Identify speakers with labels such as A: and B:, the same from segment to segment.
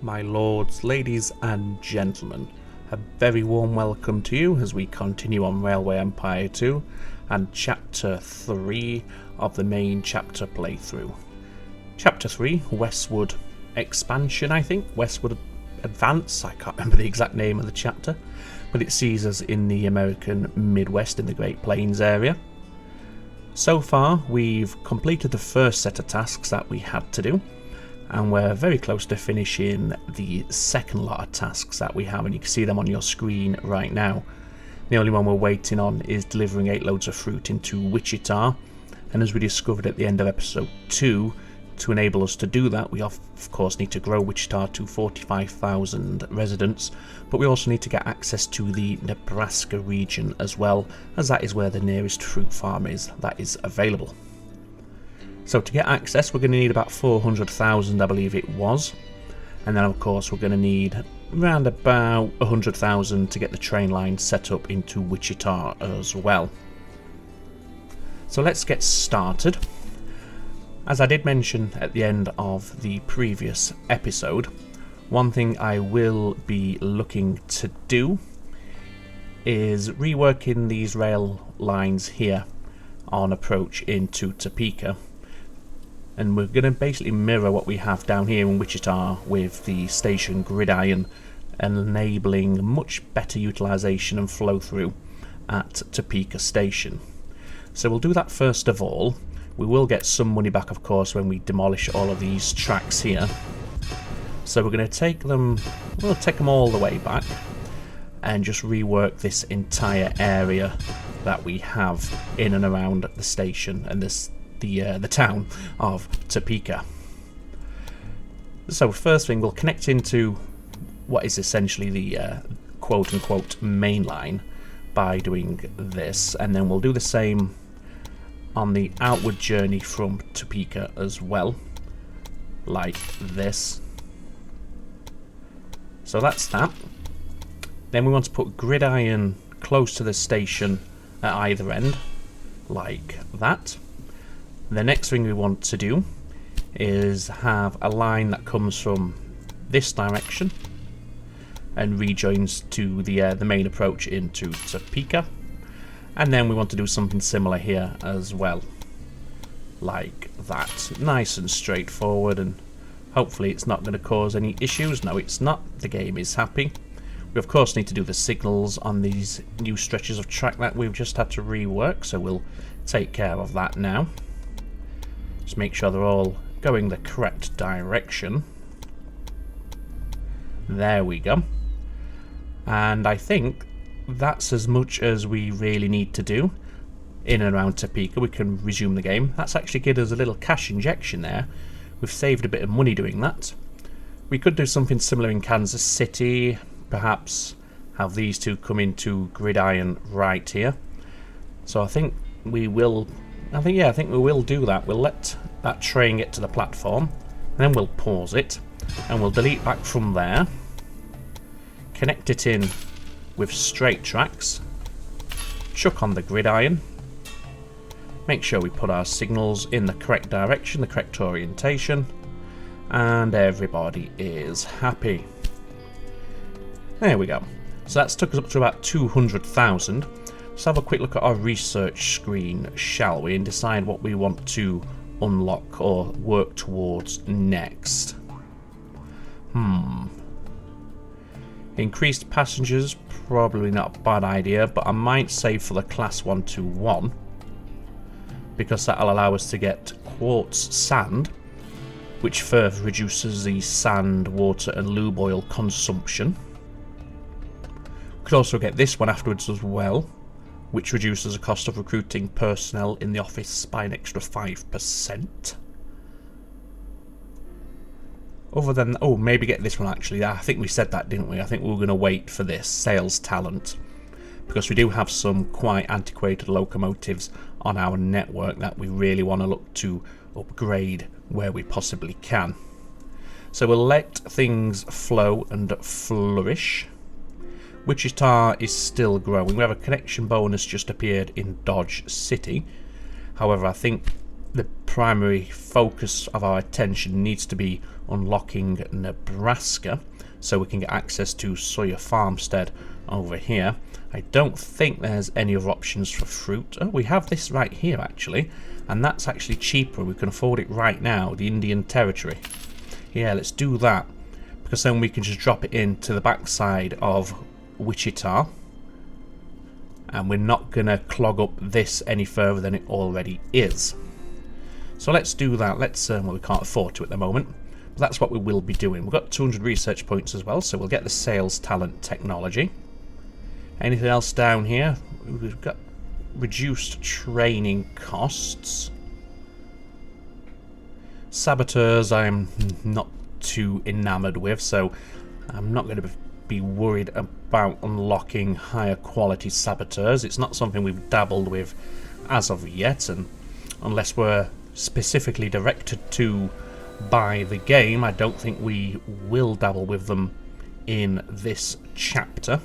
A: My lords, ladies and gentlemen, a very warm welcome to you as we continue on Railway Empire 2 and Chapter 3 of the main chapter playthrough. Chapter 3, Westward Expansion, I think, Westward Advance, I can't remember the exact name of the chapter, but it sees us in the American Midwest in the Great Plains area. So far, we've completed the first set of tasks that we had to do, and we're very close to finishing the second lot of tasks that we have, and you can see them on your screen right now. The only one we're waiting on is delivering 8 loads of fruit into Wichita, and as we discovered at the end of episode 2, to enable us to do that, we of course need to grow Wichita to 45,000 residents, but we also need to get access to the Nebraska region as well, as that is where the nearest fruit farm is that is available. So to get access, we're going to need about 400,000, I believe it was, and then of course we're going to need around about 100,000 to get the train line set up into Wichita as well. So let's get started. As I did mention at the end of the previous episode, one thing I will be looking to do is reworking these rail lines here on approach into Topeka. And we're going to basically mirror what we have down here in Wichita with the station gridiron, enabling much better utilization and flow through at Topeka station. So we'll do that first of all. We will get some money back, of course, when we demolish all of these tracks here. So we're going to take them, we'll take them all the way back and just rework this entire area that we have in and around the station and the town of Topeka. So first thing, we'll connect into what is essentially the quote-unquote main line by doing this, and then we'll do the same on the outward journey from Topeka as well, like this. So that's that. Then we want to put gridiron close to the station at either end, like that. The next thing we want to do is have a line that comes from this direction and rejoins to the main approach into Topeka, and then we want to do something similar here as well, like that. Nice and straightforward, and hopefully it's not going to cause any issues. No, it's not. The game is happy. We of course need to do the signals on these new stretches of track that we've just had to rework, so we'll take care of that now. Just make sure they're all going the correct direction. There we go. And I think that's as much as we really need to do in and around Topeka. We can resume the game. That's actually given us a little cash injection there. We've saved a bit of money doing that. We could do something similar in Kansas City. Perhaps have these two come into gridiron right here. So I think we will do that. We'll let that train get to the platform, and then we'll pause it, and we'll delete back from there, connect it in with straight tracks, chuck on the gridiron, make sure we put our signals in the correct direction, the correct orientation, and everybody is happy. There we go. So that's took us up to about 200,000. Let's have a quick look at our research screen, shall we, and decide what we want to unlock or work towards next. Increased passengers, probably not a bad idea, but I might save for the class 121, because that'll allow us to get quartz sand, which further reduces the sand, water and lube oil consumption. We could also get this one afterwards as well, which reduces the cost of recruiting personnel in the office by an extra 5%. Other than, maybe get this one actually. I think we said that, didn't we? I think we were going to wait for this sales talent, because we do have some quite antiquated locomotives on our network that we really want to look to upgrade where we possibly can. So we'll let things flow and flourish. Wichita is still growing. We have a connection bonus just appeared in Dodge City. However, I think the primary focus of our attention needs to be unlocking Nebraska, so we can get access to Sawyer Farmstead over here. I don't think there's any other options for fruit. Oh, we have this right here actually, and that's actually cheaper. We can afford it right now, the Indian Territory. Yeah, let's do that, because then we can just drop it into the backside of Wichita, and we're not going to clog up this any further than it already is. So let's do that. Let's well, we can't afford to at the moment, but that's what we will be doing. We've got 200 research points as well, so we'll get the sales talent technology. Anything else down here? We've got reduced training costs. Saboteurs I'm not too enamored with, so I'm not going to be worried about unlocking higher quality saboteurs. It's not something we've dabbled with as of yet, and unless we're specifically directed to by the game, I don't think we will dabble with them in this chapter.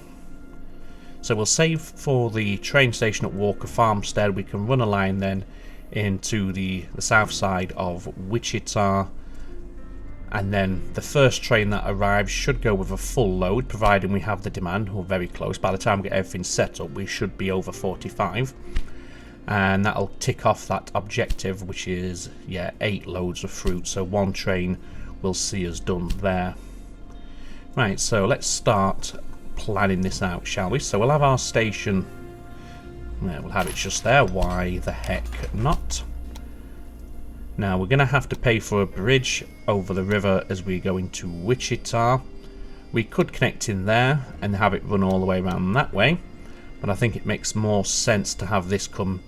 A: So we'll save for the train station at Walker Farmstead. We can run a line then into the south side of Wichita, and then the first train that arrives should go with a full load, providing we have the demand. We're very close. By the time we get everything set up, we should be over 45, and that'll tick off that objective, which is, yeah, 8 loads of fruit. So one train will see us done there. Right, so let's start planning this out, shall we? So we'll have our station. Yeah, we'll have it just there. Why the heck not? Now we're going to have to pay for a bridge over the river as we go into Wichita. We could connect in there and have it run all the way around that way, but I think it makes more sense to have this come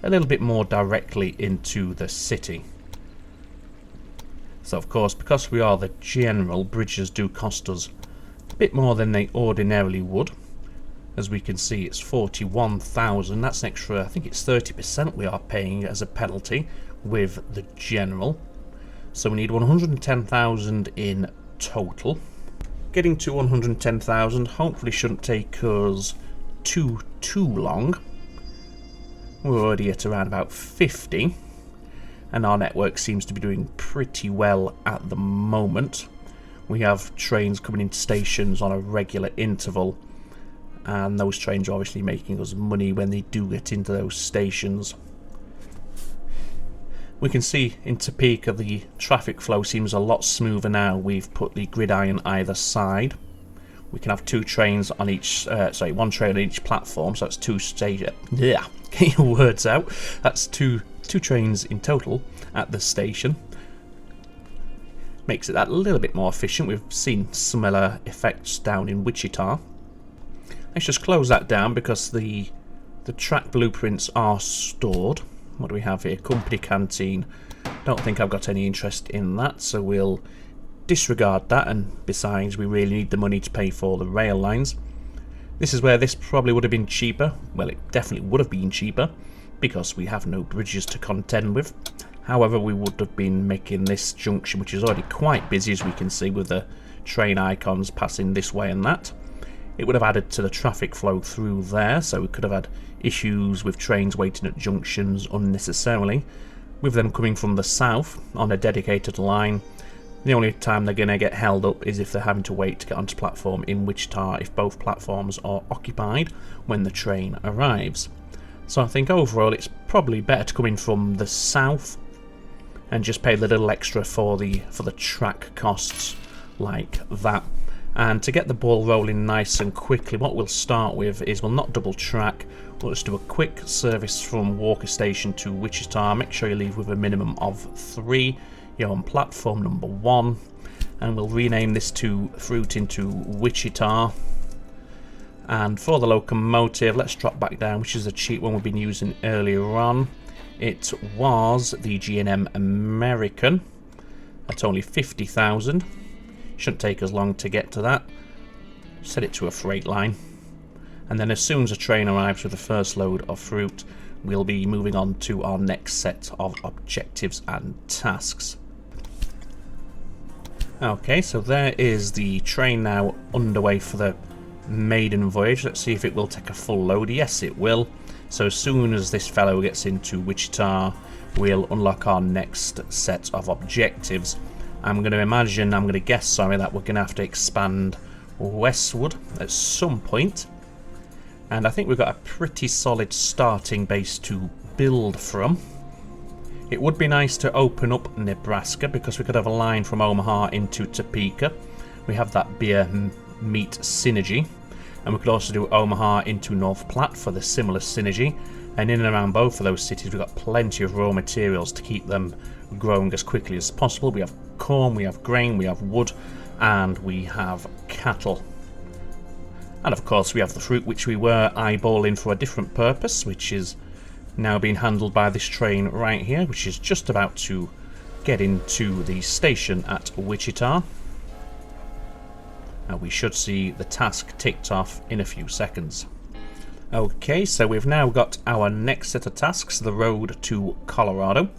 A: a little bit more directly into the city. So of course, because we are the general, bridges do cost us a bit more than they ordinarily would. As we can see, it's 41,000. That's an extra, I think it's 30% we are paying as a penalty with the general. So we need 110,000 in total. Getting to 110,000 hopefully shouldn't take us too long. We're already at around about 50, and our network seems to be doing pretty well at the moment. We have trains coming into stations on a regular interval, and those trains are obviously making us money when they do get into those stations. We can see in Topeka the traffic flow seems a lot smoother now. We've put the gridiron either side. We can have 2 trains on each, one train on each platform, so that's 2 stations. Yeah, get your words out. That's two trains in total at the station. Makes it that a little bit more efficient. We've seen similar effects down in Wichita. Let's just close that down because the track blueprints are stored. What do we have here? Company canteen. Don't think I've got any interest in that, so we'll disregard that, and besides, we really need the money to pay for the rail lines. This is where this probably would have been cheaper. Well, it definitely would have been cheaper because we have no bridges to contend with. However, we would have been making this junction, which is already quite busy, as we can see with the train icons passing this way and that. It would have added to the traffic flow through there, so we could have had issues with trains waiting at junctions unnecessarily, with them coming from the south on a dedicated line. The only time they're going to get held up is if they're having to wait to get onto platform in Wichita if both platforms are occupied when the train arrives. So I think overall it's probably better to come in from the south and just pay a little extra for the track costs like that. And to get the ball rolling nice and quickly, what we'll start with is we'll not double track. We'll just do a quick service from Walker Station to Wichita. Make sure you leave with a minimum of 3. You're on platform number 1, and we'll rename this to Fruit into Wichita. And for the locomotive, let's drop back down, which is a cheap one we've been using earlier on. It was the G&M American at only 50,000. Shouldn't take us long to get to that. Set it to a freight line, and then as soon as a train arrives with the first load of fruit, we'll be moving on to our next set of objectives and tasks. Okay, so there is the train now underway for the maiden voyage. Let's see if it will take a full load. Yes, it will. So as soon as this fellow gets into Wichita, we'll unlock our next set of objectives. I'm going to guess, sorry, that we're going to have to expand westward at some point. And I think we've got a pretty solid starting base to build from. It would be nice to open up Nebraska, because we could have a line from Omaha into Topeka. We have that beer meat synergy. And we could also do Omaha into North Platte for the similar synergy. And in and around both of those cities, we've got plenty of raw materials to keep them growing as quickly as possible. We have corn, we have grain, we have wood, and we have cattle. And of course, we have the fruit, which we were eyeballing for a different purpose, which is now being handled by this train right here, which is just about to get into the station at Wichita. We should see the task ticked off in a few seconds. Okay, so we've now got our next set of tasks, the road to Colorado.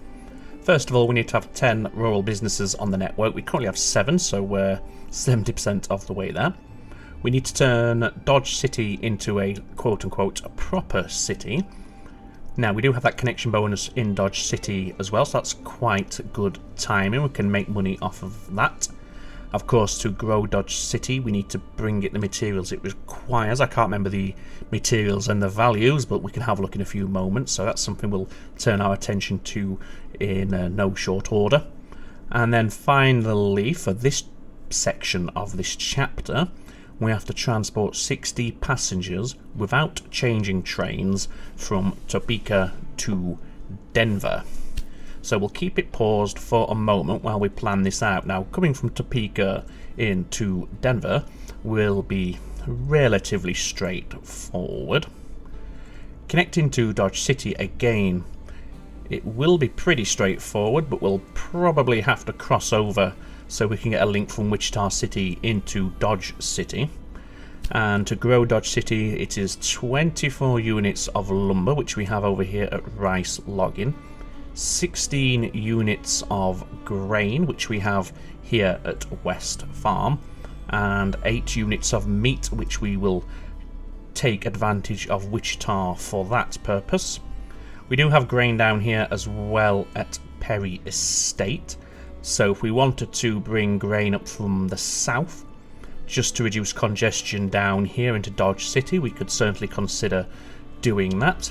A: First of all, we need to have 10 rural businesses on the network. We currently have 7, so we're 70% of the way there. We need to turn Dodge City into a quote-unquote proper city. Now, we do have that connection bonus in Dodge City as well, so that's quite good timing. We can make money off of that. Of course, to grow Dodge City, we need to bring it the materials it requires. I can't remember the materials and the values, but we can have a look in a few moments. So that's something we'll turn our attention to in no short order. And then finally, for this section of this chapter, we have to transport 60 passengers without changing trains from Topeka to Denver. So we'll keep it paused for a moment while we plan this out. Now, coming from Topeka into Denver will be relatively straightforward. Connecting to Dodge City again, it will be pretty straightforward, but we'll probably have to cross over so we can get a link from Wichita City into Dodge City. And to grow Dodge City, it is 24 units of lumber, which we have over here at Rice Logging. 16 units of grain, which we have here at West Farm, and 8 units of meat, which we will take advantage of Wichita for that purpose. We do have grain down here as well at Perry Estate, so if we wanted to bring grain up from the south just to reduce congestion down here into Dodge City, we could certainly consider doing that.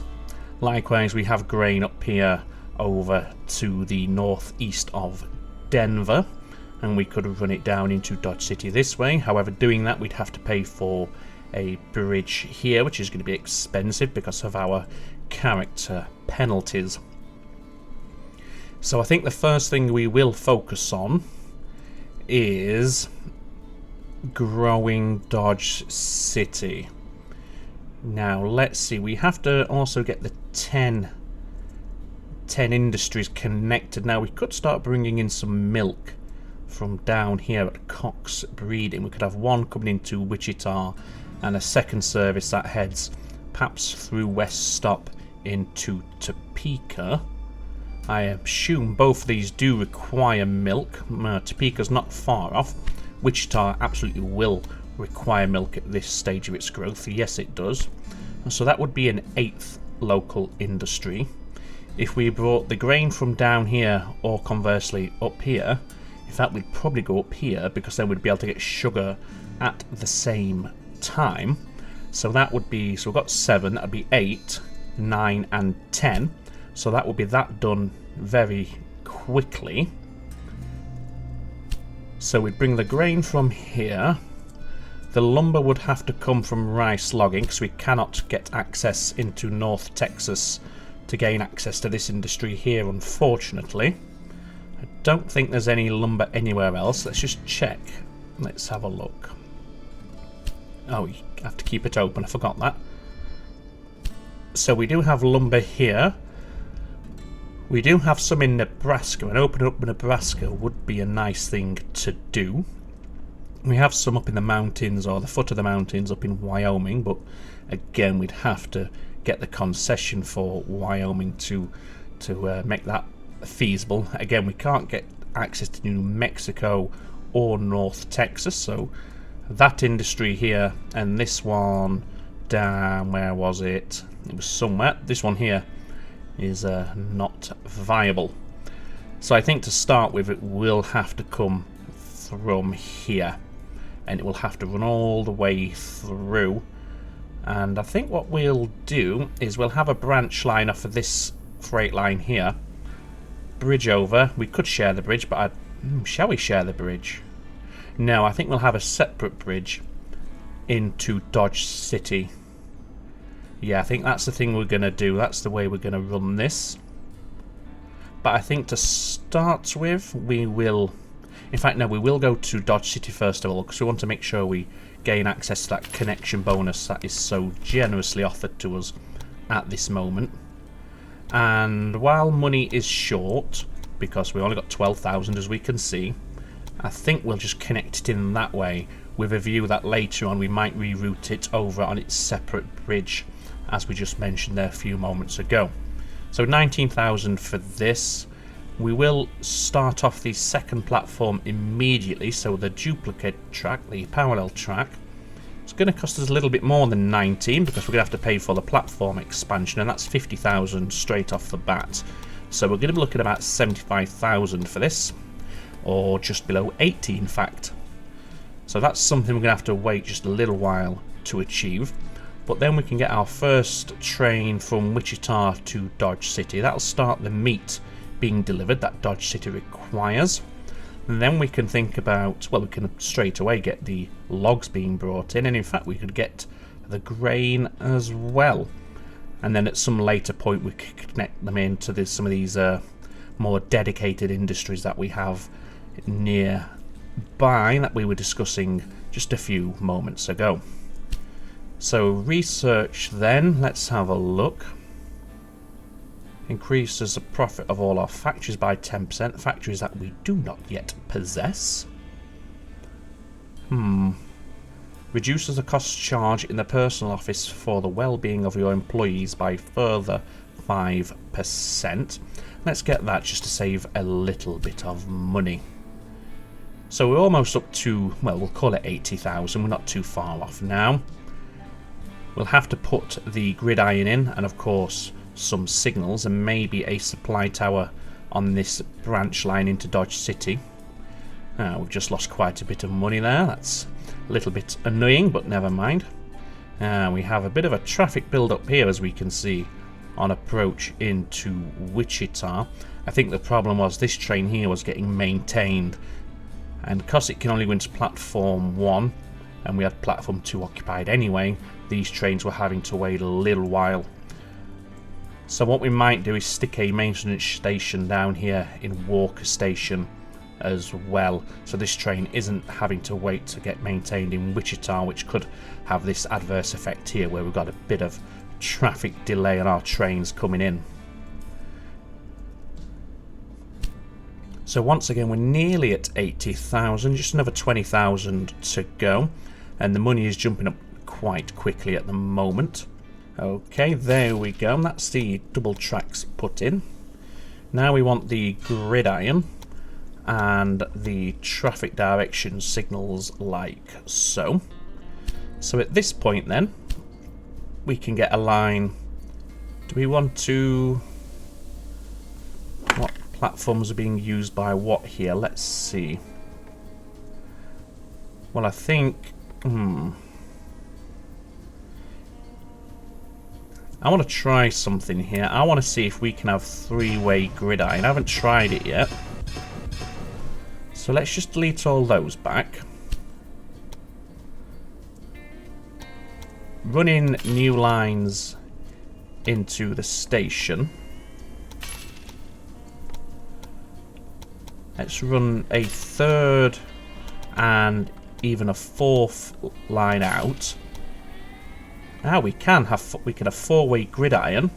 A: Likewise, we have grain up here over to the northeast of Denver, and we could run it down into Dodge City this way. However, doing that, we'd have to pay for a bridge here, which is going to be expensive because of our character penalties. So I think the first thing we will focus on is growing Dodge City. Now, let's see, we have to also get the 10 industries connected. Now, we could start bringing in some milk from down here at Cox Breeding. We could have one coming into Wichita and a second service that heads perhaps through West Stop into Topeka. I assume both of these do require milk. Topeka's not far off. Wichita absolutely will require milk at this stage of its growth. Yes, it does. And so that would be an 8th local industry. If we brought the grain from down here, or conversely up here, in fact we'd probably go up here, because then we'd be able to get sugar at the same time. So that would be, so we've got 7, that would be 8, 9 and 10. So that would be that done very quickly. So we'd bring the grain from here. The lumber would have to come from Rice Logging, because we cannot get access into North Texas to gain access to this industry here, unfortunately. I don't think there's any lumber anywhere else. Let's just check. Let's have a look. Oh, you have to keep it open. I forgot that. So we do have lumber here. We do have some in Nebraska, and opening up Nebraska would be a nice thing to do. We have some up in the mountains, or the foot of the mountains up in Wyoming, but again, we'd have to get the concession for Wyoming to make that feasible. Again, we can't get access to New Mexico or North Texas, so that industry here and this one down, where was it? It was somewhere. This one here is not viable. So I think to start with, it will have to come from here, and it will have to run all the way through. And I think what we'll do is we'll have a branch line off of this freight line here, bridge over. We could share the bridge, but shall we share the bridge? No, I think we'll have a separate bridge into Dodge City. Yeah, I think that's the thing we're going to do. That's the way we're going to run this. But I think to start with, we will... In fact, no, we will go to Dodge City first of all, because we want to make sure we gain access to that connection bonus that is so generously offered to us at this moment. And while money is short, because we only got 12,000 as we can see, I think we'll just connect it in that way, with a view that later on we might reroute it over on its separate bridge, as we just mentioned there a few moments ago. So 19,000 for this. We will start off the second platform immediately, so the duplicate track, the parallel track, it's going to cost us a little bit more than 19 because we're going to have to pay for the platform expansion, and that's 50,000 straight off the bat. So we're going to be looking at about 75,000 for this, or just below 80 in fact. So that's something we're going to have to wait just a little while to achieve. But then we can get our first train from Wichita to Dodge City. That'll start the meat being delivered that Dodge City requires. And then we can think about, well, we can straight away get the logs being brought in, and in fact we could get the grain as well. And then at some later point we could connect them into some of these more dedicated industries that we have nearby that we were discussing just a few moments ago. So research then, let's have a look. Increases the profit of all our factories by 10%, factories that we do not yet possess. Reduces the cost charge in the personal office for the well-being of your employees by further 5%. Let's get that just to save a little bit of money. So we're almost up to, well, we'll call it 80,000. We're not too far off now. We'll have to put the gridiron in, and of course some signals, and maybe a supply tower on this branch line into Dodge City. We've just lost quite a bit of money there. That's a little bit annoying, but never mind. We have a bit of a traffic build up here, as we can see, on approach into Wichita. I think the problem was this train here was getting maintained, and because it can only go into platform 1 and we had platform 2 occupied anyway, these trains were having to wait a little while. So what we might do is stick a maintenance station down here in Walker Station as well, so this train isn't having to wait to get maintained in Wichita, which could have this adverse effect here where we've got a bit of traffic delay on our trains coming in. So once again we're nearly at 80,000, just another 20,000 to go, and the money is jumping up quite quickly at the moment. Okay, there we go, that's the double tracks put in. Now we want the gridiron and the traffic direction signals like so. So at this point then, we can get a line. Do we want to... what platforms are being used by what here? Let's see. Well, I think... I want to try something here. I want to see if we can have three-way gridiron. I haven't tried it yet. So let's just delete all those back. Running new lines into the station. Let's run a third and even a fourth line out. Now we can have four-way gridiron.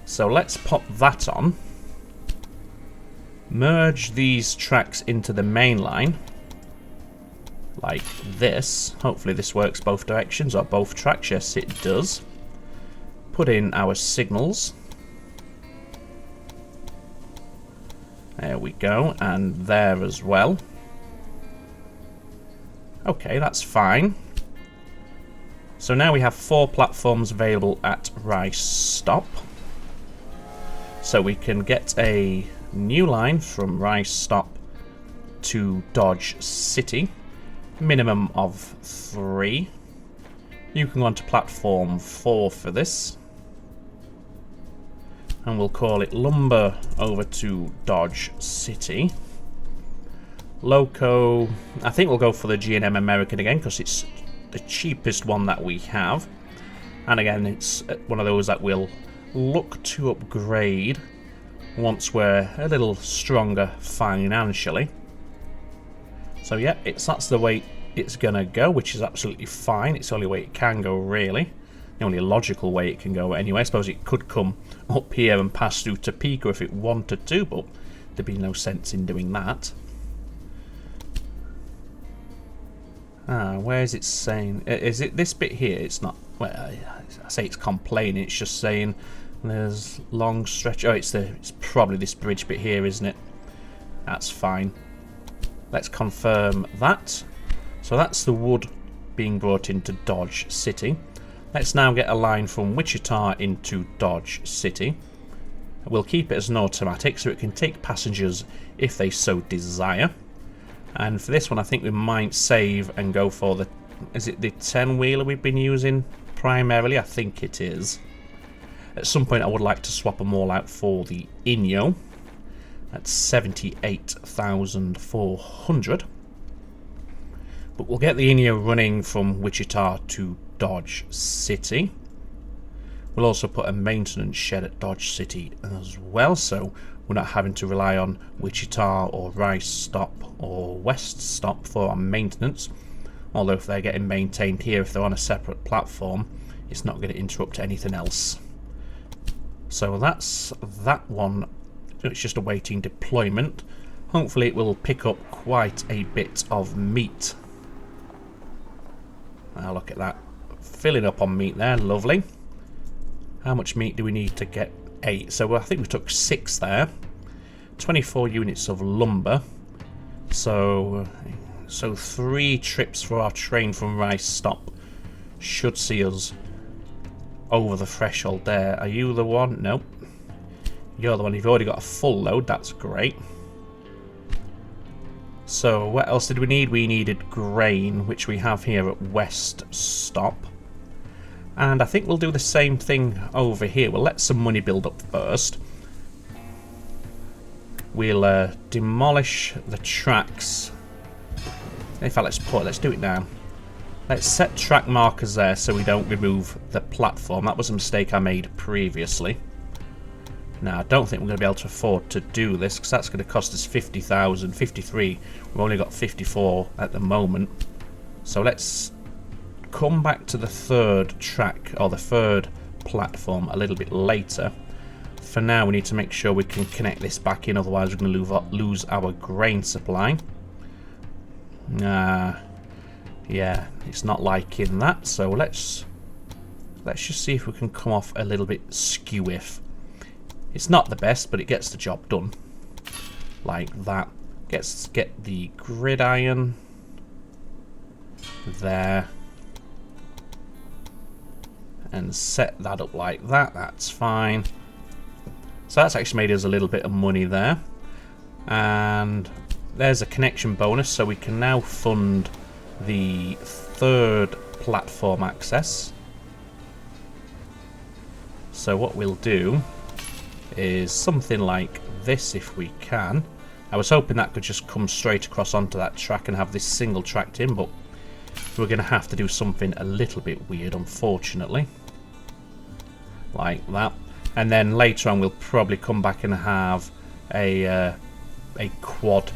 A: So let's pop that on. Merge these tracks into the main line. Like this. Hopefully this works both directions, or both tracks. Yes, it does. Put in our signals. There we go, and there as well. Okay, that's fine. So now we have 4 platforms available at Rice Stop. So we can get a new line from Rice Stop to Dodge City, minimum of 3. You can go on to platform 4 for this, and we'll call it lumber over to Dodge City. Loco, I think we'll go for the G&M American again because it's the cheapest one that we have, and again it's one of those that we'll look to upgrade once we're a little stronger financially. So yeah, that's the way it's gonna go, which is absolutely fine. It's the only way it can go, really. The only logical way it can go anyway. I suppose it could come up here and pass through Topeka if it wanted to, but there'd be no sense in doing that. Where is it saying? Is it this bit here? It's not. Well, I say it's complaining. It's just saying there's long stretch. Oh, it's probably this bridge bit here, isn't it? That's fine. Let's confirm that. So that's the wood being brought into Dodge City. Let's now get a line from Wichita into Dodge City. We'll keep it as an automatic so it can take passengers if they so desire. And for this one I think we might save and go for the... Is it the 10-wheeler we've been using primarily? I think it is. At some point I would like to swap them all out for the Inyo. That's 78,400. But we'll get the Inyo running from Wichita to Dodge City. We'll also put a maintenance shed at Dodge City as well, so we're not having to rely on Wichita or Rice Stop or West Stop for our maintenance. Although if they're getting maintained here, if they're on a separate platform, it's not going to interrupt anything else. So that's that one. It's just awaiting deployment. Hopefully it will pick up quite a bit of meat. Now look at that. Filling up on meat there, lovely. How much meat do we need to get? 8. So I think we took 6 there. 24 units of lumber. So 3 trips for our train from Rice Stop should see us over the threshold there. Are you the one? Nope. You're the one. You've already got a full load. That's great. So what else did we need? We needed grain, which we have here at West Stop. And I think we'll do the same thing over here. We'll let some money build up first. We'll demolish the tracks. In fact, let's do it now. Let's set track markers there so we don't remove the platform. That was a mistake I made previously. Now, I don't think we're going to be able to afford to do this because that's going to cost us 50,000, 53. We've only got 54 at the moment. So let's come back to the third track, or the third platform, a little bit later. For now, we need to make sure we can connect this back in, otherwise we're going to lose our grain supply. Yeah, it's not liking that, so let's just see if we can come off a little bit skew-if. It's not the best, but it gets the job done. Like that. Let's get the gridiron there. And set that up like that. That's fine. So that's actually made us a little bit of money there. And there's a connection bonus, so we can now fund the third platform access. So what we'll do is something like this if we can. I was hoping that could just come straight across onto that track and have this single tracked in, but we're going to have to do something a little bit weird, unfortunately. Like that. And then later on we'll probably come back and have a quad.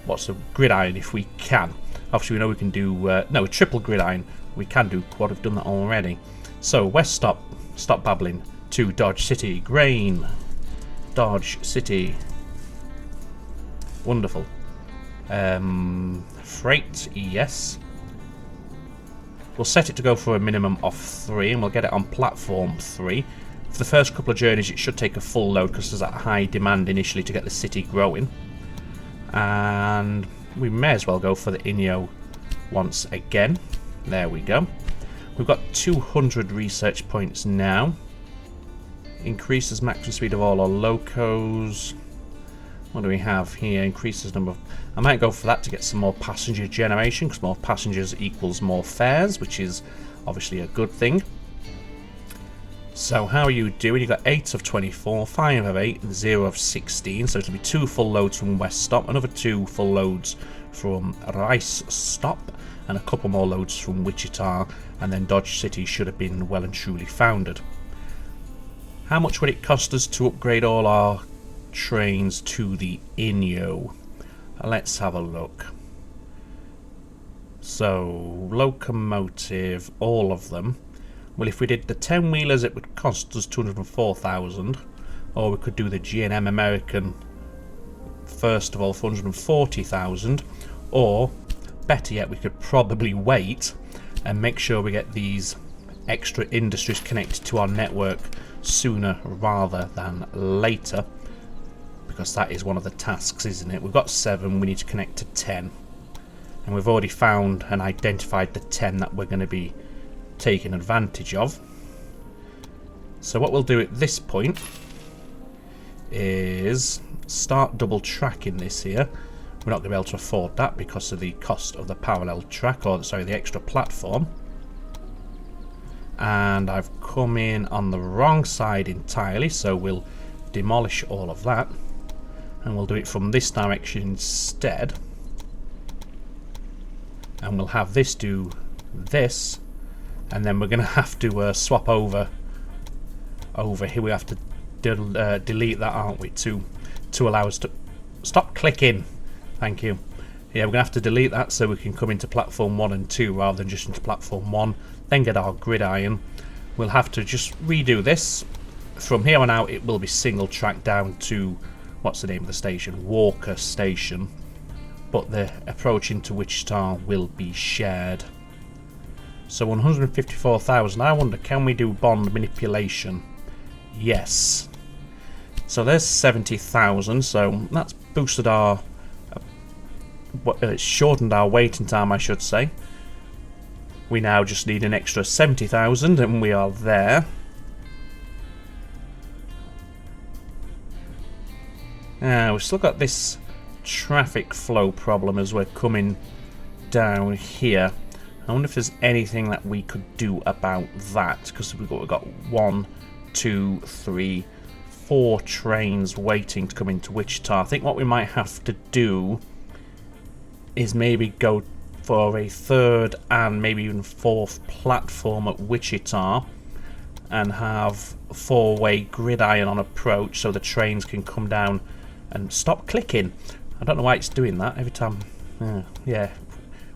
A: What's a gridiron if we can. Obviously we know we can do no, a triple gridiron. We can do quad, we've done that already. So West Stop, stop babbling, to Dodge City. Grain. Dodge City. Wonderful. Freight, yes. We'll set it to go for a minimum of 3 and we'll get it on platform 3. For the first couple of journeys it should take a full load because there's that high demand initially to get the city growing. And we may as well go for the Inyo once again. There we go. We've got 200 research points now. increases maximum speed of all our locos. What do we have here? Increases number of... I might go for that to get some more passenger generation, because more passengers equals more fares, which is obviously a good thing. So how are you doing? You've got 8 of 24, 5 of 8, and 0 of 16. So it'll be 2 full loads from West Stop, another 2 full loads from Rice Stop, and a couple more loads from Wichita, and then Dodge City should have been well and truly founded. How much would it cost us to upgrade all our trains to the Inyo? Let's have a look. So, locomotive, all of them. Well, if we did the 10-wheelers, it would cost us 204,000. Or we could do the G&M American, first of all, for 140,000. Or, better yet, we could probably wait and make sure we get these extra industries connected to our network sooner rather than later. Because that is one of the tasks, isn't it? We've got 7, we need to connect to 10. And we've already found and identified the 10 that we're going to be taking advantage of. So what we'll do at this point is start double tracking this here. We're not going to be able to afford that because of the cost of the parallel track, or sorry, the extra platform. And I've come in on the wrong side entirely, so we'll demolish all of that. And we'll do it from this direction instead. And we'll have this do this. And then we're going to have to swap over here. We have to delete that, aren't we, to allow us to... Stop clicking. Thank you. Yeah, we're going to have to delete that so we can come into platform 1 and 2 rather than just into platform 1. Then get our gridiron. We'll have to just redo this. From here on out, it will be single track down to... What's the name of the station? Walker Station. But the approach into Wichita will be shared. So 154,000. I wonder, can we do bond manipulation? Yes. So there's 70,000. So that's boosted our... shortened our waiting time, I should say. We now just need an extra 70,000 and we are there. Now, we've still got this traffic flow problem as we're coming down here. I wonder if there's anything that we could do about that, because we've got 1, 2, 3, 4 trains waiting to come into Wichita. I think what we might have to do is maybe go for a 3rd and maybe even 4th platform at Wichita and have 4-way gridiron on approach so the trains can come down and stop clicking. I don't know why it's doing that every time. Yeah,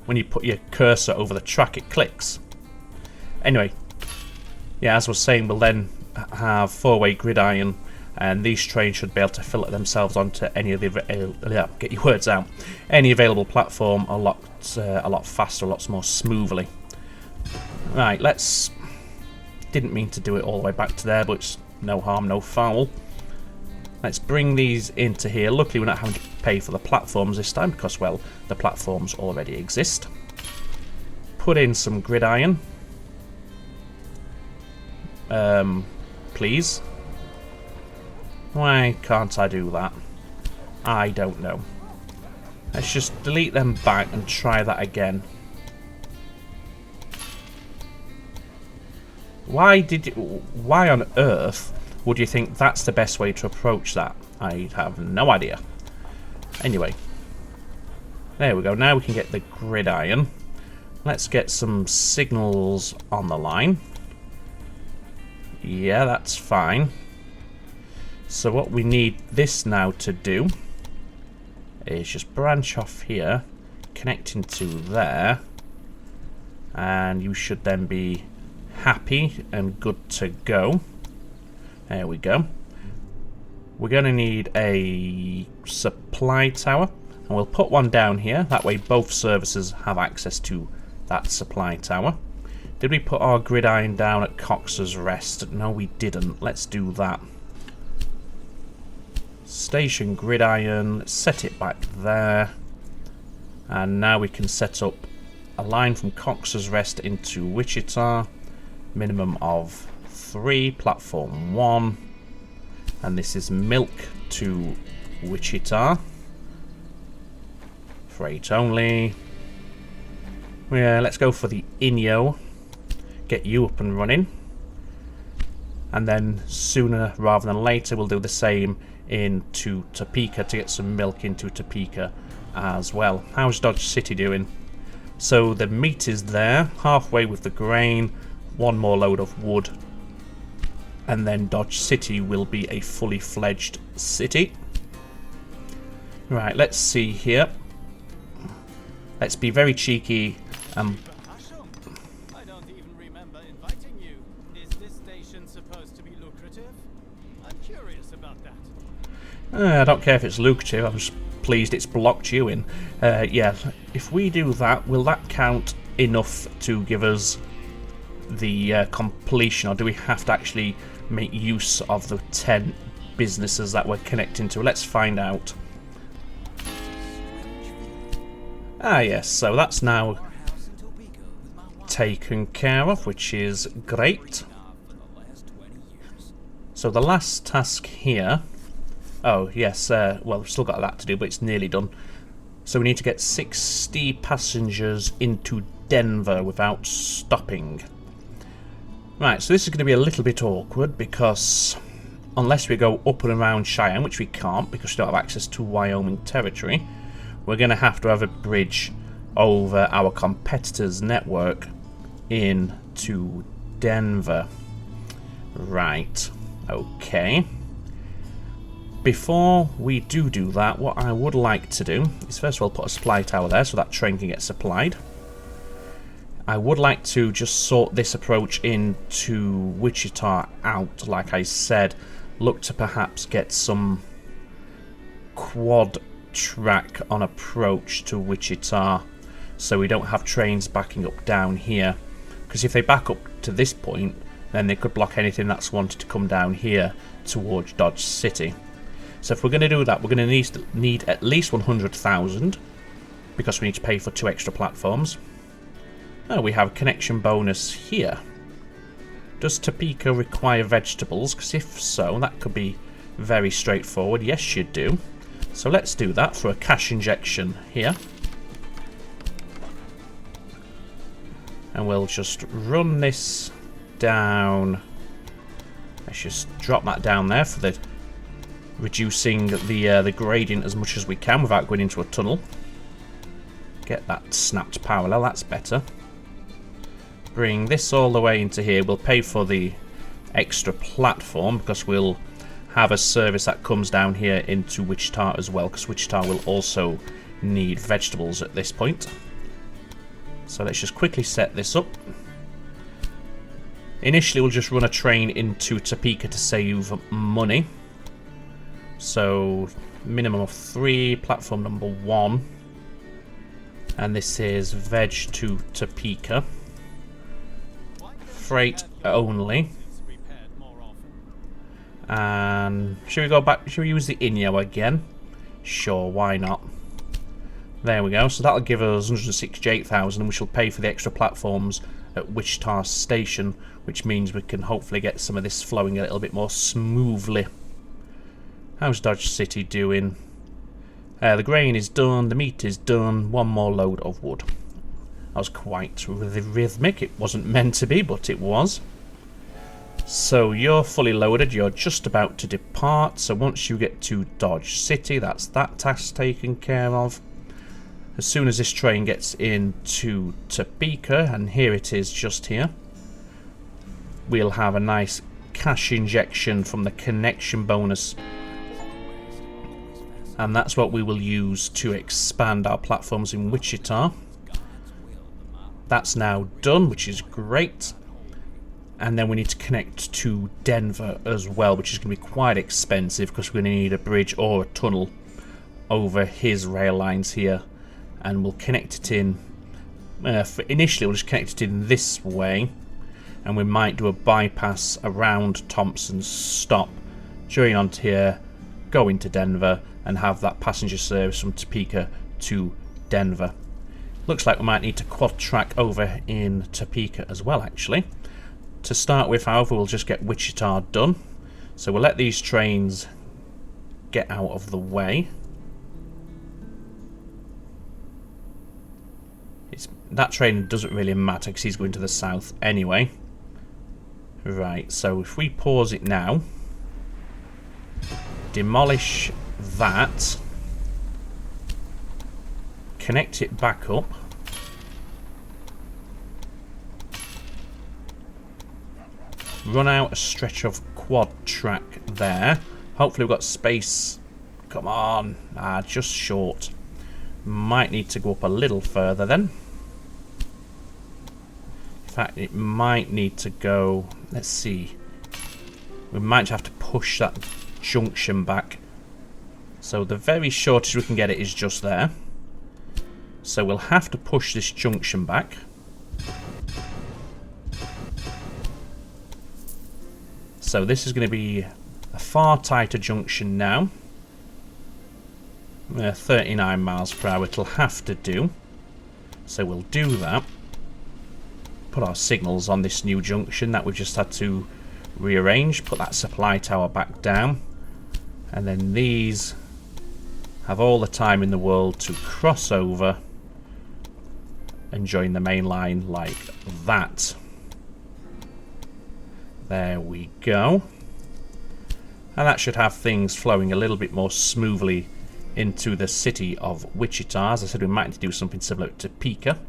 A: when you put your cursor over the track it clicks. Anyway, yeah, as I was saying, we'll then have 4-way gridiron, and these trains should be able to filter themselves onto any of the get your words out, any available platform a lot faster, a lot more smoothly. Right, let's... Didn't mean to do it all the way back to there, but it's no harm, no foul. Let's bring these into here. Luckily, we're not having to pay for the platforms this time because, well, the platforms already exist. Put in some gridiron. Please. Why can't I do that? I don't know. Let's just delete them back and try that again. Why on earth would you think that's the best way to approach that? I have no idea. Anyway. There we go. Now we can get the gridiron. Let's get some signals on the line. Yeah, that's fine. So what we need this now to do is just branch off here, connecting to there, and you should then be happy and good to go. There we go. We're going to need a supply tower, and we'll put one down here. That way both services have access to that supply tower. Did we put our gridiron down at Cox's Rest? No, we didn't. Let's do that. Station gridiron, set it back there. And now we can set up a line from Cox's Rest into Wichita. Minimum of 3, platform 1. And this is milk to Wichita. Freight only. Yeah, let's go for the Inyo. Get you up and running. And then sooner rather than later we'll do the same into Topeka to get some milk into Topeka as well. How's Dodge City doing? So the meat is there, halfway with the grain, one more load of wood, and then Dodge City will be a fully fledged city. Right, let's see here. Let's be very cheeky.
B: I don't even remember inviting you. Is this station supposed to be lucrative? I'm curious about that.
A: I don't care if it's lucrative, I'm just pleased it's blocked you in. Yeah, if we do that, will that count enough to give us the completion, or do we have to actually make use of the 10 businesses that we're connecting to? Let's find out. Ah yes, so that's now taken care of, which is great. So the last task here, oh yes, well we've still got that to do, but it's nearly done. So we need to get 60 passengers into Denver without stopping. Right, so this is going to be a little bit awkward because unless we go up and around Cheyenne, which we can't because we don't have access to Wyoming territory, we're going to have a bridge over our competitor's network into Denver. Right, okay. Before we do that, what I would like to do is first of all put a supply tower there so that train can get supplied. I would like to just sort this approach into Wichita out, like I said. Look to perhaps get some quad track on approach to Wichita so we don't have trains backing up down here, because if they back up to this point then they could block anything that's wanted to come down here towards Dodge City. So if we're going to do that, we're going to need at least 100,000 because we need to pay for 2 extra platforms. Oh, we have a connection bonus here. Does Topeka require vegetables? Because if so, that could be very straightforward. Yes, you do. So let's do that for a cash injection here. And we'll just run this down. Let's just drop that down there for the reducing the gradient as much as we can without going into a tunnel. Get that snapped parallel, that's better. Bring this all the way into here. We'll pay for the extra platform because we'll have a service that comes down here into Wichita as well, because Wichita will also need vegetables at this point. So let's just quickly set this up. Initially we'll just run a train into Topeka to save money. So minimum of 3, platform number 1. And this is veg to Topeka. Freight only. And should we go back? Should we use the Inyo again? Sure, why not? There we go. So that'll give us 168,000, and we shall pay for the extra platforms at Wichita Station, which means we can hopefully get some of this flowing a little bit more smoothly. How's Dodge City doing? The grain is done, the meat is done, one more load of wood. That was quite rhythmic. It wasn't meant to be, but it was. So you're fully loaded, you're just about to depart. So once you get to Dodge City, that's that task taken care of. As soon as this train gets into Topeka, and here it is just here, we'll have a nice cash injection from the connection bonus. And that's what we will use to expand our platforms in Wichita. That's now done, which is great. And then we need to connect to Denver as well, which is going to be quite expensive because we're going to need a bridge or a tunnel over his rail lines here. And we'll connect it in. Initially, we'll just connect it in this way. And we might do a bypass around Thompson's stop, join onto here, go into Denver, and have that passenger service from Topeka to Denver. Looks like we might need to quad track over in Topeka as well, actually. To start with, however, we'll just get Wichita done. So we'll let these trains get out of the way. That train doesn't really matter because he's going to the south anyway. Right, so if we pause it now, demolish that, connect it back up, run out a stretch of quad track there. Hopefully we've got space. Come on. Just short. Might need to go up a little further then. In fact, it might need to go... Let's see. We might have to push that junction back. So the very shortest we can get it is just there. So we'll have to push this junction back. So this is going to be a far tighter junction now. 39 miles per hour it'll have to do. So we'll do that. Put our signals on this new junction that we've just had to rearrange. Put that supply tower back down. And then these have all the time in the world to cross over and join the main line like that. There we go. And that should have things flowing a little bit more smoothly into the city of Wichita. As I said, we might need to do something similar to Topeka.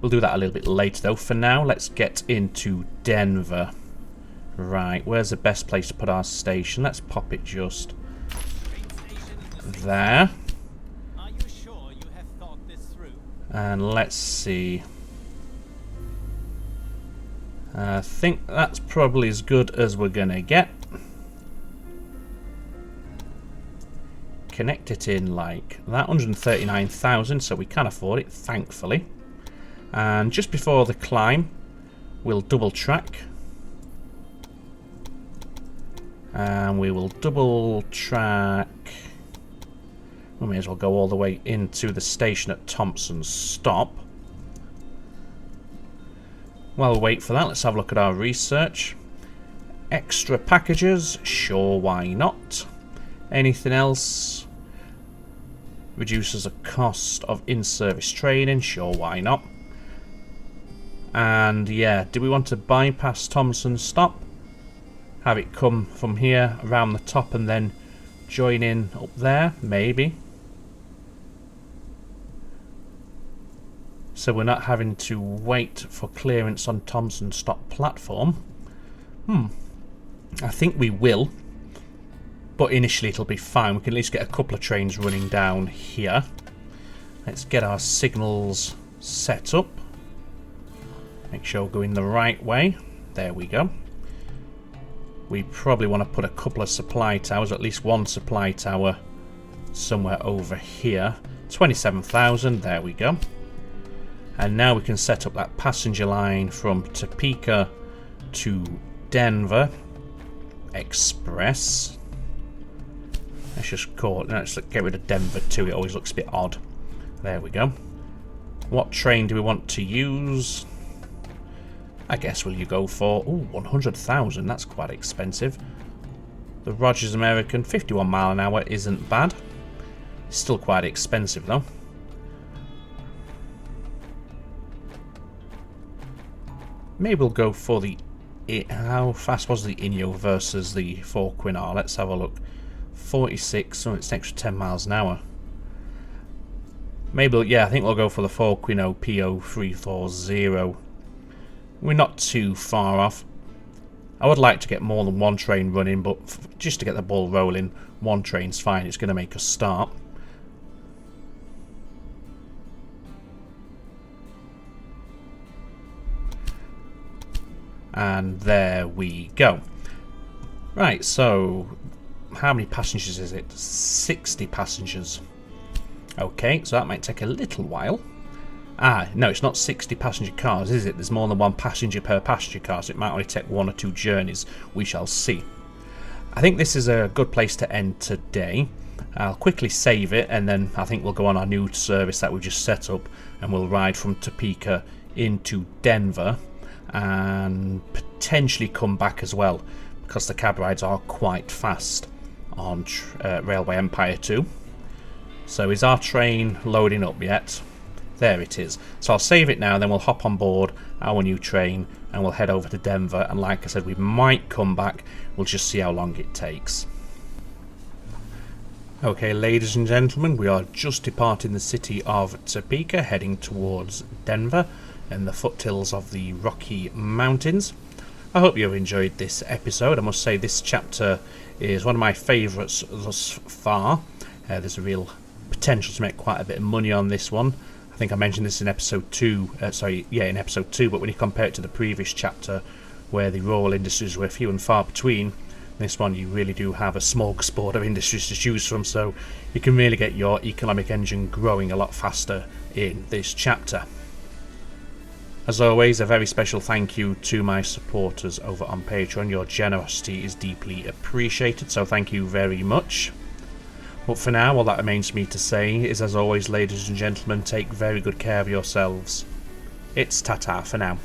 A: We'll do that a little bit later though. For now, let's get into Denver. Right, where's the best place to put our station? Let's pop it just there.
B: Are you sure you have thought this through?
A: And let's see. I think that's probably as good as we're gonna get. Connect it in like that, 139,000, so we can afford it, thankfully. And just before the climb, we'll double track. And we will double track. We may as well go all the way into the station at Thompson's Stop. While we wait for that, let's have a look at our research. Extra packages, sure, why not? Anything else? Reduces the cost of in-service training, sure, why not? And yeah, do we want to bypass Thompson's Stop? Have it come from here around the top and then join in up there? Maybe. So we're not having to wait for clearance on Thompson's Stop platform. I think we will. But initially it'll be fine. We can at least get a couple of trains running down here. Let's get our signals set up. Make sure we're going the right way. There we go. We probably want to put a couple of supply towers, or at least one supply tower somewhere over here. 27,000, there we go. And now we can set up that passenger line from Topeka to Denver Express. Let's just call it, let's get rid of Denver too, it always looks a bit odd. There we go. What train do we want to use? I guess will you go for, 100,000, that's quite expensive. The Rogers American, 51 mile an hour isn't bad. Still quite expensive though. Maybe we'll go for the, how fast was the Inyo versus the 4 Quinnar? Let's have a look. 46, so it's an extra 10 miles an hour. Maybe, yeah, I think we'll go for the 4 Quinno PO340. We're not too far off. I would like to get more than one train running, but just to get the ball rolling, one train's fine. It's going to make us start. And there we go. Right, so how many passengers is it? 60 passengers. Okay, so that might take a little while. No, it's not 60 passenger cars, is it? There's more than one passenger per passenger car, so it might only take 1 or 2 journeys. We shall see. I think this is a good place to end today. I'll quickly save it, and then I think we'll go on our new service that we've just set up, and we'll ride from Topeka into Denver, and potentially come back as well. because the cab rides are quite fast on Railway Empire 2. So is our train loading up yet? There it is. So I'll save it now, then we'll hop on board our new train and we'll head over to Denver, and like I said, we might come back. We'll just see how long it takes. Okay, ladies and gentlemen, we are just departing the city of Topeka, heading towards Denver in the foothills of the Rocky Mountains. I hope you have enjoyed this episode. I must say this chapter is one of my favourites thus far. There's a real potential to make quite a bit of money on this one. I think I mentioned this in episode 2, in episode 2, but when you compare it to the previous chapter where the rural industries were few and far between, this one you really do have a smorgasbord of industries to choose from, so you can really get your economic engine growing a lot faster in this chapter. As always, a very special thank you to my supporters over on Pateron. Your generosity is deeply appreciated, so thank you very much. But for now, all that remains for me to say is, as always, ladies and gentlemen, take very good care of yourselves. It's ta-ta for now.